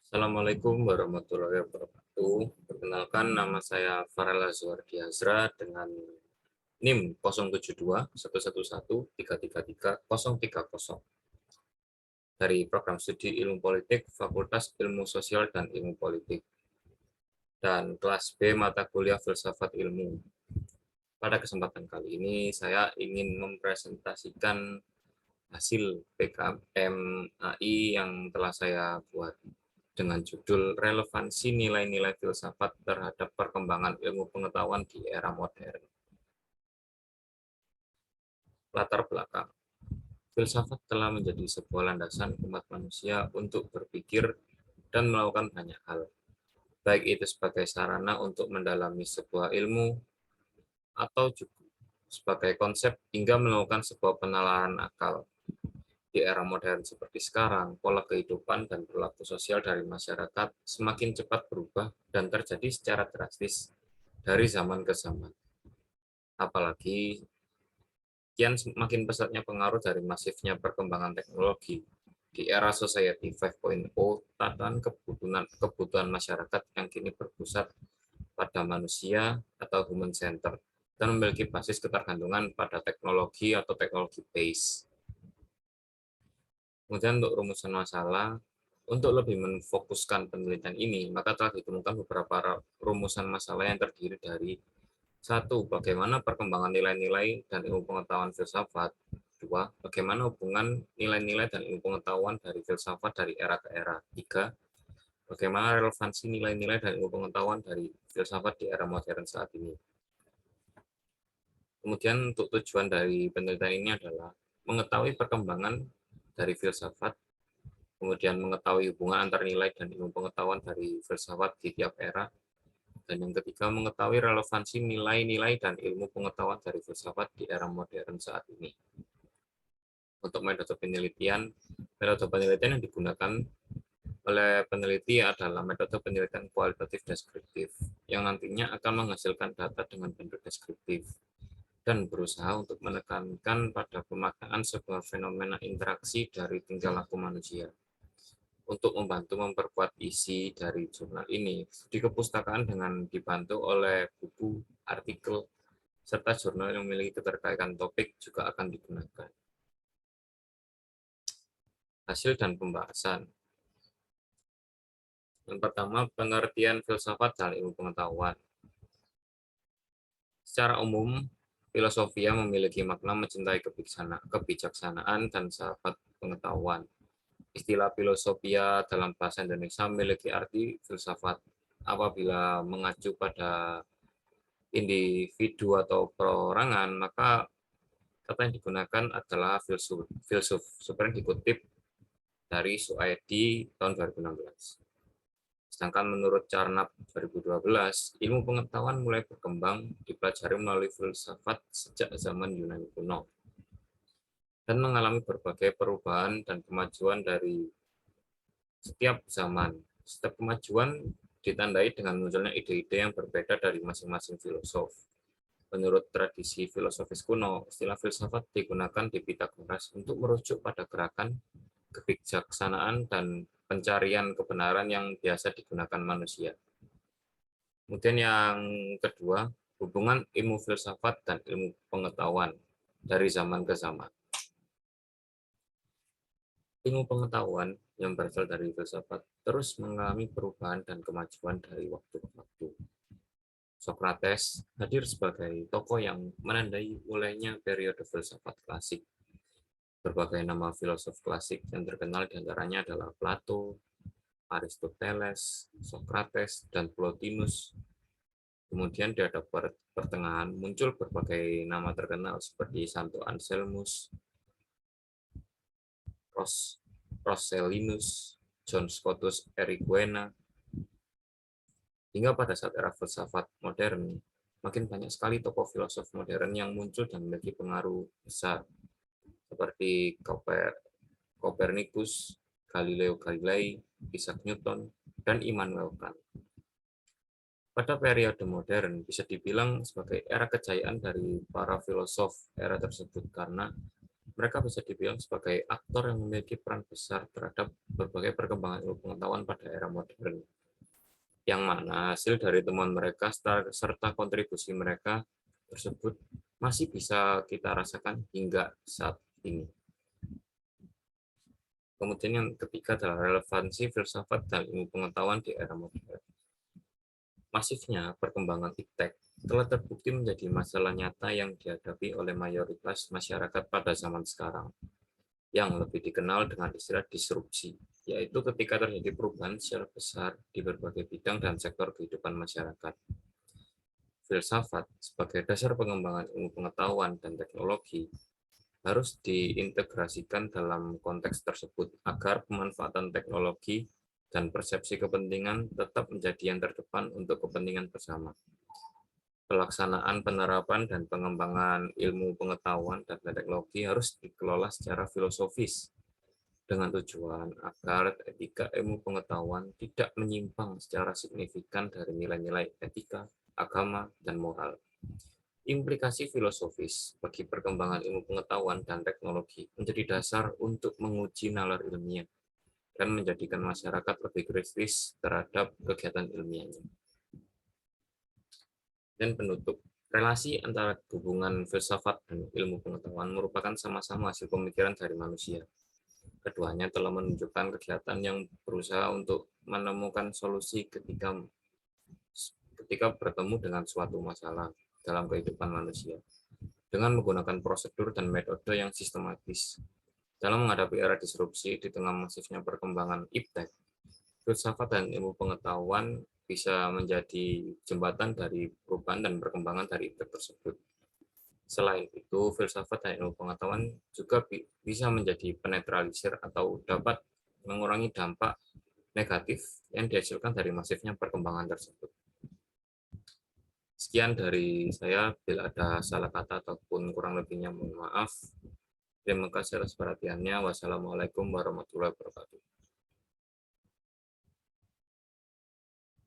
Assalamualaikum warahmatullahi wabarakatuh. Perkenalkan, nama saya Farel Azwardi Azra dengan NIM 0721113333030 dari Program Studi Ilmu Politik Fakultas Ilmu Sosial dan Ilmu Politik dan kelas B mata kuliah Filsafat Ilmu. Pada kesempatan kali ini saya ingin mempresentasikan hasil PKM AI yang telah saya buat dengan judul Relevansi Nilai-nilai Filsafat terhadap Perkembangan Ilmu Pengetahuan di Era Modern. Latar belakang. Filsafat telah menjadi sebuah landasan umat manusia untuk berpikir dan melakukan banyak hal, baik itu sebagai sarana untuk mendalami sebuah ilmu atau juga sebagai konsep hingga melakukan sebuah penelaahan akal. Di era modern seperti sekarang, pola kehidupan dan perilaku sosial dari masyarakat semakin cepat berubah dan terjadi secara drastis dari zaman ke zaman. Apalagi kian semakin pesatnya pengaruh dari masifnya perkembangan teknologi. Di era Society 5.0, tatanan kebutuhan masyarakat yang kini berpusat pada manusia atau human center dan memiliki basis ketergantungan pada teknologi atau teknologi base. Kemudian untuk rumusan masalah, untuk lebih memfokuskan penelitian ini, maka telah ditemukan beberapa rumusan masalah yang terdiri dari satu, bagaimana perkembangan nilai-nilai dan ilmu pengetahuan filsafat. Dua, bagaimana hubungan nilai-nilai dan ilmu pengetahuan dari filsafat dari era ke era. Tiga, bagaimana relevansi nilai-nilai dan ilmu pengetahuan dari filsafat di era modern saat ini. Kemudian untuk tujuan dari penelitian ini adalah mengetahui perkembangan dari filsafat, kemudian mengetahui hubungan antar nilai dan ilmu pengetahuan dari filsafat di tiap era, dan yang ketiga mengetahui relevansi nilai-nilai dan ilmu pengetahuan dari filsafat di era modern saat ini. Untuk metode penelitian yang digunakan oleh peneliti adalah metode penelitian kualitatif deskriptif, yang nantinya akan menghasilkan data dengan bentuk deskriptif dan berusaha untuk menekankan pada pemaknaan sebuah fenomena interaksi dari tingkah laku manusia. Untuk membantu memperkuat isi dari jurnal ini, di kepustakaan dengan dibantu oleh buku, artikel, serta jurnal yang memiliki keterkaitan topik juga akan digunakan. Hasil dan pembahasan. Yang pertama, pengertian filsafat dan ilmu pengetahuan. Secara umum, filosofia memiliki makna mencintai kebijaksanaan dan sahabat pengetahuan. Istilah filosofia dalam bahasa Indonesia memiliki arti filsafat apabila mengacu pada individu atau perorangan, maka kata yang digunakan adalah filsuf. Seperti yang dikutip dari Suaidi tahun 2016. Sedangkan menurut Carnap 2012, ilmu pengetahuan mulai berkembang dipelajari melalui filsafat sejak zaman Yunani kuno dan mengalami berbagai perubahan dan kemajuan dari setiap zaman. Setiap kemajuan ditandai dengan munculnya ide-ide yang berbeda dari masing-masing filosof. Menurut tradisi filosofis kuno, istilah filsafat digunakan di Pitagoras untuk merujuk pada gerakan, kebijaksanaan, dan pencarian kebenaran yang biasa digunakan manusia. Kemudian yang kedua, hubungan ilmu filsafat dan ilmu pengetahuan dari zaman ke zaman. Ilmu pengetahuan yang berasal dari filsafat terus mengalami perubahan dan kemajuan dari waktu ke waktu. Socrates hadir sebagai tokoh yang menandai mulainya periode filsafat klasik. Berbagai nama filosof klasik yang terkenal diantaranya adalah Plato, Aristoteles, Socrates, dan Plotinus. Kemudian di abad pertengahan muncul berbagai nama terkenal seperti Santo Anselmus, Roscellinus, John Scotus Erigena. Hingga pada saat era filsafat modern, makin banyak sekali tokoh filosof modern yang muncul dan memiliki pengaruh besar, seperti Copernicus, Galileo Galilei, Isaac Newton, dan Immanuel Kant. Pada periode modern bisa dibilang sebagai era kejayaan dari para filosof era tersebut karena mereka bisa dibilang sebagai aktor yang memiliki peran besar terhadap berbagai perkembangan ilmu pengetahuan pada era modern, yang mana hasil dari temuan mereka serta kontribusi mereka tersebut masih bisa kita rasakan hingga saat ini. Kemudian yang ketiga adalah relevansi filsafat dan ilmu pengetahuan di era modern. Masifnya perkembangan iptek telah terbukti menjadi masalah nyata yang dihadapi oleh mayoritas masyarakat pada zaman sekarang, yang lebih dikenal dengan istilah disrupsi, yaitu ketika terjadi perubahan secara besar di berbagai bidang dan sektor kehidupan masyarakat. Filsafat sebagai dasar pengembangan ilmu pengetahuan dan teknologi harus diintegrasikan dalam konteks tersebut agar pemanfaatan teknologi dan persepsi kepentingan tetap menjadi yang terdepan untuk kepentingan bersama. Pelaksanaan, penerapan, dan pengembangan ilmu pengetahuan dan teknologi harus dikelola secara filosofis dengan tujuan agar etika ilmu pengetahuan tidak menyimpang secara signifikan dari nilai-nilai etika, agama, dan moral. Implikasi filosofis bagi perkembangan ilmu pengetahuan dan teknologi menjadi dasar untuk menguji nalar ilmiah dan menjadikan masyarakat lebih kritis terhadap kegiatan ilmiahnya. Dan penutup, relasi antara hubungan filsafat dan ilmu pengetahuan merupakan sama-sama hasil pemikiran dari manusia. Keduanya telah menunjukkan kegiatan yang berusaha untuk menemukan solusi ketika bertemu dengan suatu masalah dalam kehidupan manusia, dengan menggunakan prosedur dan metode yang sistematis. Dalam menghadapi era disrupsi di tengah masifnya perkembangan iptek, filsafat dan ilmu pengetahuan bisa menjadi jembatan dari perubahan dan perkembangan dari iptek tersebut. Selain itu, filsafat dan ilmu pengetahuan juga bisa menjadi penetralisir atau dapat mengurangi dampak negatif yang dihasilkan dari masifnya perkembangan tersebut. Sekian dari saya, bila ada salah kata ataupun kurang lebihnya mohon maaf. Terima kasih atas perhatiannya. Wassalamualaikum warahmatullahi wabarakatuh.